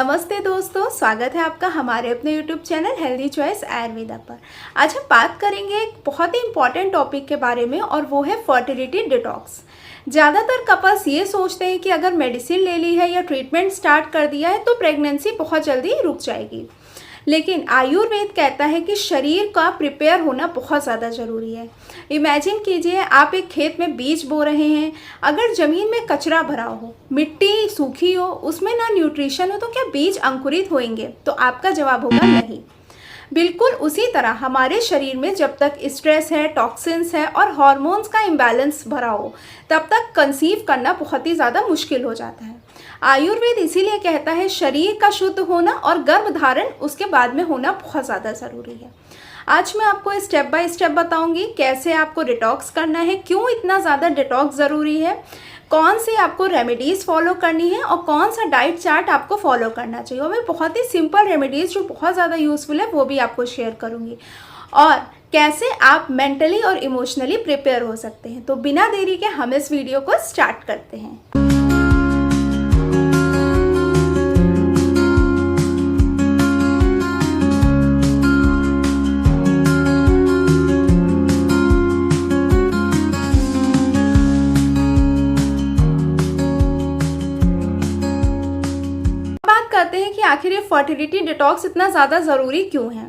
नमस्ते दोस्तों, स्वागत है आपका हमारे अपने YouTube channel healthy choice Ayurveda पर। आज हम बात करेंगे एक बहुत ही इम्पॉर्टेंट टॉपिक के बारे में और वो है फर्टिलिटी डिटॉक्स। ज़्यादातर कपल्स ये सोचते हैं कि अगर मेडिसिन ले ली है या ट्रीटमेंट स्टार्ट कर दिया है तो प्रेगनेंसी बहुत जल्दी रुक जाएगी, लेकिन आयुर्वेद कहता है कि शरीर का प्रिपेयर होना बहुत ज़्यादा ज़रूरी है। इमेजिन कीजिए आप एक खेत में बीज बो रहे हैं। अगर ज़मीन में कचरा भरा हो, मिट्टी सूखी हो, उसमें ना न्यूट्रिशन हो, तो क्या बीज अंकुरित होंगे? तो आपका जवाब होगा नहीं। बिल्कुल उसी तरह हमारे शरीर में जब तक स्ट्रेस है, टॉक्सिन्स है और हार्मोन्स का इम्बैलेंस भरा हो, तब तक कंसीव करना बहुत ही ज़्यादा मुश्किल हो जाता है। आयुर्वेद इसीलिए कहता है शरीर का शुद्ध होना और गर्भधारण उसके बाद में होना बहुत ज़्यादा ज़रूरी है। आज मैं आपको स्टेप बाय स्टेप बताऊंगी कैसे आपको डिटॉक्स करना है, क्यों इतना ज़्यादा डिटॉक्स ज़रूरी है, कौन सी आपको रेमेडीज़ फॉलो करनी है और कौन सा डाइट चार्ट आपको फॉलो करना चाहिए। और मैं बहुत ही सिंपल रेमेडीज़ जो बहुत ज़्यादा यूज़फुल है वो भी आपको शेयर करूँगी, और कैसे आप मेंटली और इमोशनली प्रिपेयर हो सकते हैं। तो बिना देरी के हम इस वीडियो को स्टार्ट करते हैं। करते हैं कि आखिर ये फर्टिलिटी डिटॉक्स इतना ज़्यादा ज़रूरी क्यों है।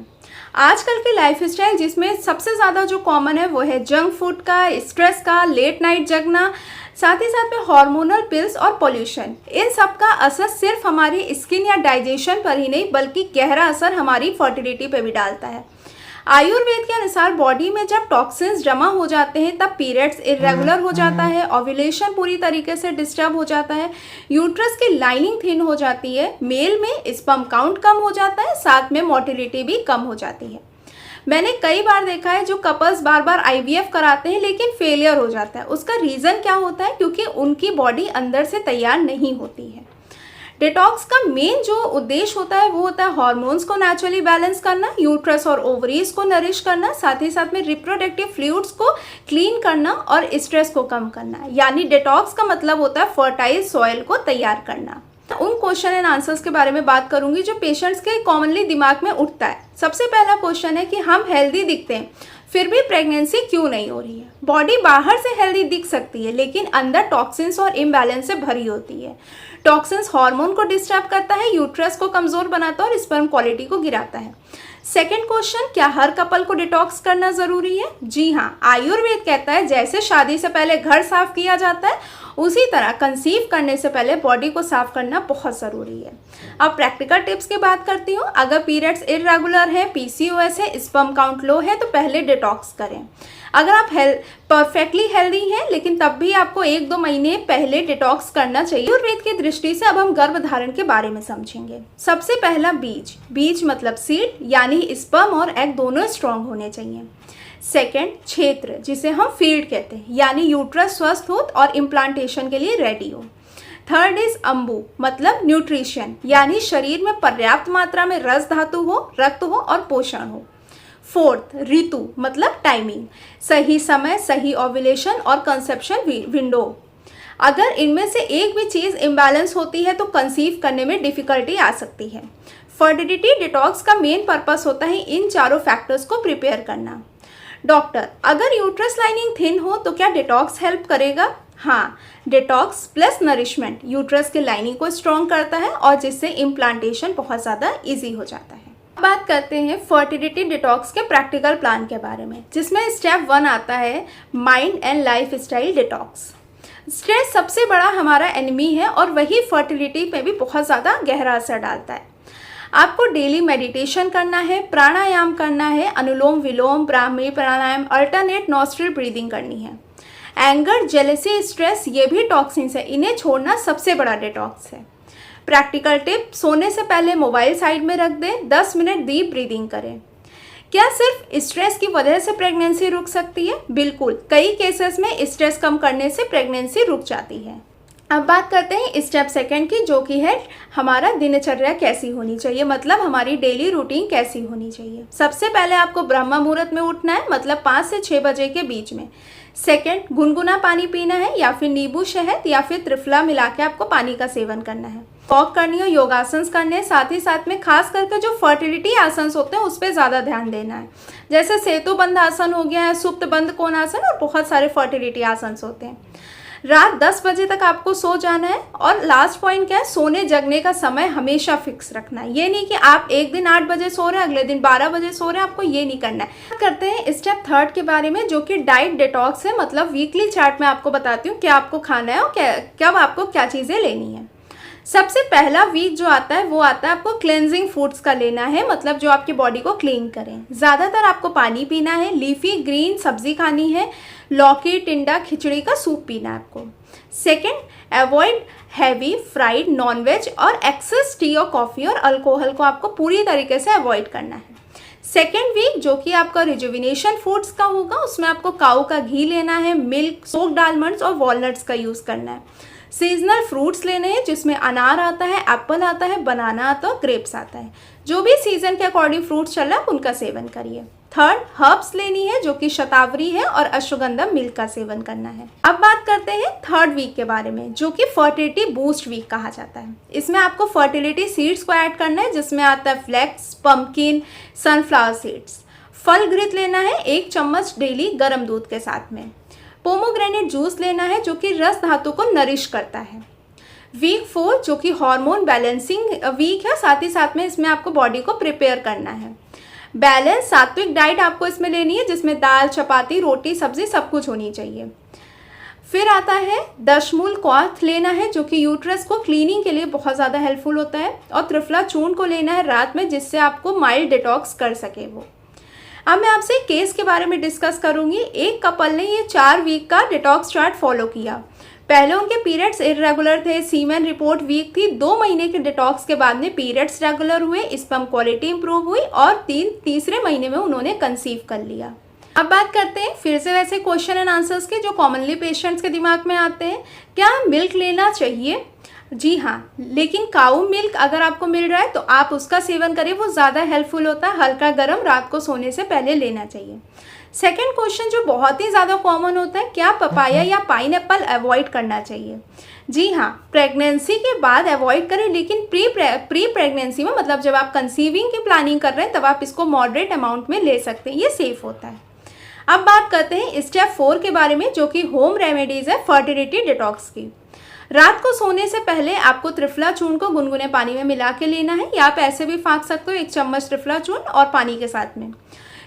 आजकल के लाइफस्टाइल जिसमें सबसे ज़्यादा जो कॉमन है वो है जंक फूड का, स्ट्रेस का, लेट नाइट जगना, साथ ही साथ में हार्मोनल पिल्स और पोल्यूशन। इन सब का असर सिर्फ हमारी स्किन या डाइजेशन पर ही नहीं बल्कि गहरा असर हमारी फर्टिलिटी पे भी डालता है। आयुर्वेद के अनुसार बॉडी में जब टॉक्सिन्स जमा हो जाते हैं तब पीरियड्स इरेगुलर हो जाता है, ओव्यूलेशन पूरी तरीके से डिस्टर्ब हो जाता है, यूट्रस की लाइनिंग थिन हो जाती है, मेल में स्पर्म काउंट कम हो जाता है, साथ में मोटिलिटी भी कम हो जाती है। मैंने कई बार देखा है जो कपल्स बार बार IVF कराते हैं लेकिन फेलियर हो जाता है। उसका रीज़न क्या होता है? क्योंकि उनकी बॉडी अंदर से तैयार नहीं होती है। डिटॉक्स का मेन जो उद्देश्य होता है वो होता है हार्मोन्स को नेचुरली बैलेंस करना, यूट्रस और ओवरीज को नरिश करना, साथ ही साथ में रिप्रोडक्टिव फ्लूइड्स को क्लीन करना और स्ट्रेस को कम करना। यानी डिटॉक्स का मतलब होता है फर्टाइल सॉइल को तैयार करना। उन क्वेश्चन एंड आंसर्स के बारे में बात करूंगी जो पेशेंट्स के कॉमनली दिमाग में उठता है। सबसे पहला क्वेश्चन है कि हम हेल्दी दिखते हैं फिर भी प्रेगनेंसी क्यों नहीं हो रही है। बॉडी बाहर से हेल्दी दिख सकती है लेकिन अंदर टॉक्सिन्स और इम्बैलेंस से भरी होती है। टॉक्सिन्स हार्मोन को डिस्टर्ब करता है, यूट्रस को कमज़ोर बनाता है और स्पर्म क्वालिटी को गिराता है। सेकेंड क्वेश्चन, क्या हर कपल को डिटॉक्स करना ज़रूरी है? जी हाँ, आयुर्वेद कहता है जैसे शादी से पहले घर साफ किया जाता है उसी तरह कंसीव करने से पहले बॉडी को साफ करना बहुत ज़रूरी है। अब प्रैक्टिकल टिप्स की बात करती हूँ। अगर पीरियड्स इरेगुलर है, PCOS है, स्पर्म काउंट लो है तो पहले डिटॉक्स करें। अगर आप परफेक्टली हेल्दी हैं लेकिन तब भी आपको 1-2 महीने पहले डिटॉक्स करना चाहिए। आयुर्वेद की दृष्टि से अब हम गर्भधारण के बारे में समझेंगे। सबसे पहला बीज मतलब सीड, यानी स्पर्म और एग दोनों स्ट्रॉन्ग होने चाहिए। सेकेंड, क्षेत्र जिसे हम फील्ड कहते हैं, यानी यूट्रस स्वस्थ हो और इम्प्लांटेशन के लिए रेडी हो। थर्ड इज अंबु मतलब न्यूट्रिशन, यानी शरीर में पर्याप्त मात्रा में रस धातु हो, रक्त हो और पोषण हो। फोर्थ, ऋतु मतलब टाइमिंग, सही समय, सही ओव्यूलेशन और कंसेप्शन विंडो। अगर इनमें से एक भी चीज़ इम्बैलेंस होती है तो कंसीव करने में डिफिकल्टी आ सकती है। फर्टिलिटी डिटॉक्स का मेन पर्पस होता है इन चारों फैक्टर्स को प्रिपेयर करना। डॉक्टर, अगर यूट्रस लाइनिंग थिन हो तो क्या डिटॉक्स हेल्प करेगा? हाँ, डिटॉक्स प्लस नरिशमेंट यूट्रस के लाइनिंग को स्ट्रॉन्ग करता है और जिससे इम्प्लांटेशन बहुत ज़्यादा ईजी हो जाता है। बात करते हैं फर्टिलिटी डिटॉक्स के प्रैक्टिकल प्लान के बारे में, जिसमें स्टेप 1 आता है mind and life style detox. Stress सबसे बड़ा हमारा एनिमी है और वही फर्टिलिटी पे भी बहुत ज़्यादा गहरा असर डालता है। आपको डेली मेडिटेशन करना है, प्राणायाम करना है, अनुलोम विलोम, ब्राह्मी प्राणायाम, अल्टरनेट नॉस्ट्रिल ब्रीदिंग करनी है। एंगर, जेलसी, स्ट्रेस ये भी टॉक्सिन्स है, इन्हें छोड़ना सबसे बड़ा डिटॉक्स है। प्रैक्टिकल टिप, सोने से पहले मोबाइल साइड में रख दें, 10 मिनट डीप ब्रीदिंग करें। क्या सिर्फ स्ट्रेस की वजह से प्रेगनेंसी रुक सकती है? बिल्कुल, कई केसेस में स्ट्रेस कम करने से प्रेगनेंसी रुक जाती है। अब बात करते हैं स्टेप सेकंड की, जो कि है हमारा दिनचर्या कैसी होनी चाहिए, मतलब हमारी डेली रूटीन कैसी होनी चाहिए। सबसे पहले आपको ब्रह्म मुहूर्त में उठना है, मतलब 5 से 6 बजे के बीच में। सेकंड, गुनगुना पानी पीना है या फिर नींबू शहद या फिर त्रिफला मिला के आपको पानी का सेवन करना है। वॉक करनी है, योगासन करने हैं, साथ ही साथ में खास करके जो फर्टिलिटी आसन होते हैं उस पर ज़्यादा ध्यान देना है। जैसे सेतुबंध आसन हो गया है, सुप्त बंध कोणासन और बहुत सारे फर्टिलिटी आसन होते हैं। रात 10 बजे तक आपको सो जाना है। और लास्ट पॉइंट क्या है, सोने जगने का समय हमेशा फिक्स रखना है। ये नहीं कि आप एक दिन 8 बजे सो रहे हैं, अगले दिन 12 बजे सो रहे हैं, आपको ये नहीं करना है। करते हैं स्टेप थर्ड के बारे में, जो कि डाइट डिटॉक्स है। मतलब वीकली चार्ट में आपको बताती हूँ क्या आपको खाना है और कब आपको क्या चीज़ें लेनी है। सबसे पहला वीक जो आता है वो आता है आपको क्लेंजिंग फूड्स का लेना है, मतलब जो आपकी बॉडी को क्लीन करें। ज़्यादातर आपको पानी पीना है, लीफी ग्रीन सब्जी खानी है, लौकी टिंडा खिचड़ी का सूप पीना है आपको। Second, avoid heavy fried non veg और एक्सेस टी और कॉफ़ी और अल्कोहल को आपको पूरी तरीके से अवॉइड करना है। सेकेंड वीक जो कि आपका रिजुविनेशन फूड्स का होगा, उसमें आपको काऊ का घी लेना है, मिल्क, सोक्ड आलमंड्स और वॉलनट्स का यूज़ करना है। सीजनल फ्रूट्स लेने हैं जिसमें अनार आता है, एप्पल आता है, बनाना आता है, ग्रेप्स आता है। जो भी सीजन के अकॉर्डिंग फ्रूट्स चल रहा है उनका सेवन करिए। थर्ड, हर्ब्स लेनी है जो कि शतावरी है और अश्वगंधा मिल्क का सेवन करना है। अब बात करते हैं थर्ड वीक के बारे में, जो कि फर्टिलिटी बूस्ट वीक कहा जाता है। इसमें आपको फर्टिलिटी सीड्स को ऐड करना है, जिसमें आता है फ्लैक्स, पंपकिन, सनफ्लावर सीड्स। फल घृत लेना है 1 चम्मच डेली गर्म दूध के साथ में। पोमोग्रेनेट जूस लेना है जो कि रस धातु को नरिश करता है। वीक 4 जो कि हार्मोन बैलेंसिंग वीक है, साथ ही साथ में इसमें आपको बॉडी को प्रिपेयर करना है। बैलेंस सात्विक डाइट आपको इसमें लेनी है, जिसमें दाल, चपाती, रोटी, सब्जी सब कुछ होनी चाहिए। फिर आता है दशमूल क्वाथ लेना है जो कि यूट्रस को क्लीनिंग के लिए बहुत ज़्यादा हेल्पफुल होता है। और त्रिफला चूर्ण को लेना है रात में, जिससे आपको माइल्ड डिटॉक्स कर सके वो। अब मैं आपसे केस के बारे में डिस्कस करूंगी। एक कपल ने ये 4 वीक का डिटॉक्स चार्ट फॉलो किया। पहले उनके पीरियड्स इरेगुलर थे, सीमेन रिपोर्ट वीक थी। 2 महीने के डिटॉक्स के बाद में पीरियड्स रेगुलर हुए, स्पर्म क्वालिटी इंप्रूव हुई और तीसरे महीने में उन्होंने कंसीव कर लिया। अब बात करते हैं फिर से वैसे क्वेश्चन एंड आंसर्स के जो कॉमनली पेशेंट्स के दिमाग में आते हैं। क्या मिल्क लेना चाहिए? जी हाँ, लेकिन काऊ मिल्क अगर आपको मिल रहा है तो आप उसका सेवन करें, वो ज़्यादा हेल्पफुल होता है। हल्का गर्म रात को सोने से पहले लेना चाहिए। सेकंड क्वेश्चन जो बहुत ही ज़्यादा कॉमन होता है, क्या पपाया या पाइनएप्पल अवॉइड करना चाहिए? जी हाँ, प्रेगनेंसी के बाद अवॉइड करें, लेकिन प्री प्रेगनेंसी में, मतलब जब आप कंसीविंग की प्लानिंग कर रहे हैं, तब आप इसको मॉडरेट अमाउंट में ले सकते हैं, ये सेफ होता है। अब बात करते हैं स्टेप 4 के बारे में, जो कि होम रेमेडीज़ है फर्टिलिटी डिटॉक्स की। रात को सोने से पहले आपको त्रिफला चूर्ण को गुनगुने पानी में मिला के लेना है, या आप ऐसे भी फाँक सकते हो 1 चम्मच त्रिफला चूर्ण और पानी के साथ में।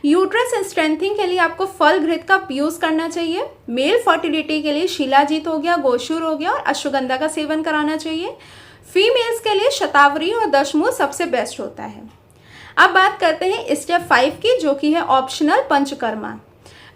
यूट्रस स्ट्रेंथिंग के लिए आपको फल घृत का यूज़ करना चाहिए। मेल फर्टिलिटी के लिए शिलाजीत हो गया, गोशूर हो गया और अश्वगंधा का सेवन कराना चाहिए। फीमेल्स के लिए शतावरी और दशमूल सबसे बेस्ट होता है। अब बात करते हैं स्टेप 5 की, जो कि है ऑप्शनल पंचकर्मा।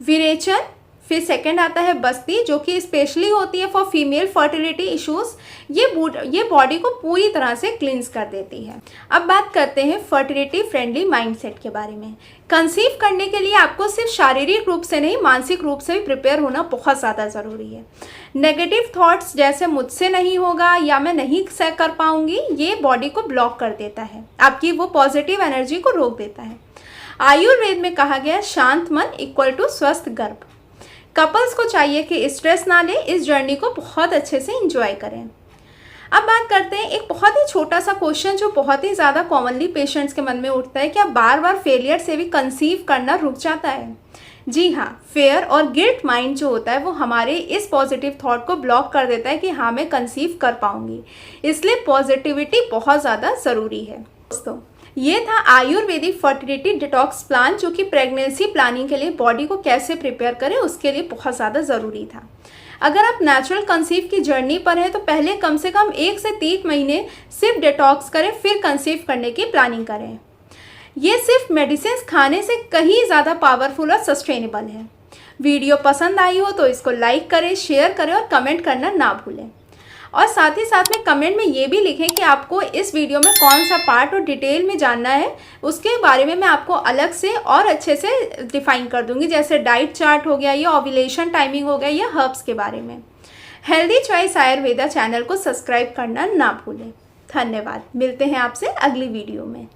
विरेचन, फिर सेकंड आता है बस्ती, जो कि स्पेशली होती है फॉर फीमेल फर्टिलिटी इश्यूज। ये बॉडी को पूरी तरह से क्लींस कर देती है। अब बात करते हैं फर्टिलिटी फ्रेंडली माइंडसेट के बारे में। कंसीव करने के लिए आपको सिर्फ शारीरिक रूप से नहीं, मानसिक रूप से भी प्रिपेयर होना बहुत ज़्यादा ज़रूरी है। नेगेटिव थॉट्स जैसे मुझसे नहीं होगा या मैं नहीं कर पाऊंगी, ये बॉडी को ब्लॉक कर देता है, आपकी वो पॉजिटिव एनर्जी को रोक देता है। आयुर्वेद में कहा गया शांत मन इक्वल टू स्वस्थ गर्भ। कपल्स को चाहिए कि स्ट्रेस ना लें, इस जर्नी को बहुत अच्छे से एंजॉय करें। अब बात करते हैं एक बहुत ही छोटा सा क्वेश्चन जो बहुत ही ज़्यादा कॉमनली पेशेंट्स के मन में उठता है, क्या बार बार फेलियर से भी कंसीव करना रुक जाता है? जी हाँ, फेयर और गिल्ट माइंड जो होता है वो हमारे इस पॉजिटिव थॉट को ब्लॉक कर देता है कि हाँ मैं कंसीव कर पाऊंगी। इसलिए पॉजिटिविटी बहुत ज़्यादा ज़रूरी है। दोस्तों, ये था आयुर्वेदिक फर्टिलिटी डिटॉक्स प्लान, जो कि प्रेगनेंसी प्लानिंग के लिए बॉडी को कैसे प्रिपेयर करें उसके लिए बहुत ज़्यादा ज़रूरी था। अगर आप नेचुरल कंसीव की जर्नी पर हैं तो पहले कम से कम 1 से 3 महीने सिर्फ डिटॉक्स करें, फिर कंसीव करने की प्लानिंग करें। ये सिर्फ मेडिसिन खाने से कहीं ज़्यादा पावरफुल और सस्टेनेबल है। वीडियो पसंद आई हो तो इसको लाइक करें, शेयर करें और कमेंट करना ना भूलें। और साथ ही साथ में कमेंट में ये भी लिखें कि आपको इस वीडियो में कौन सा पार्ट और डिटेल में जानना है, उसके बारे में मैं आपको अलग से और अच्छे से डिफाइन कर दूंगी, जैसे डाइट चार्ट हो गया, या ओव्यूलेशन टाइमिंग हो गया, या हर्ब्स के बारे में। हेल्दी चॉइस आयुर्वेदा चैनल को सब्सक्राइब करना ना भूलें। धन्यवाद, मिलते हैं आपसे अगली वीडियो में।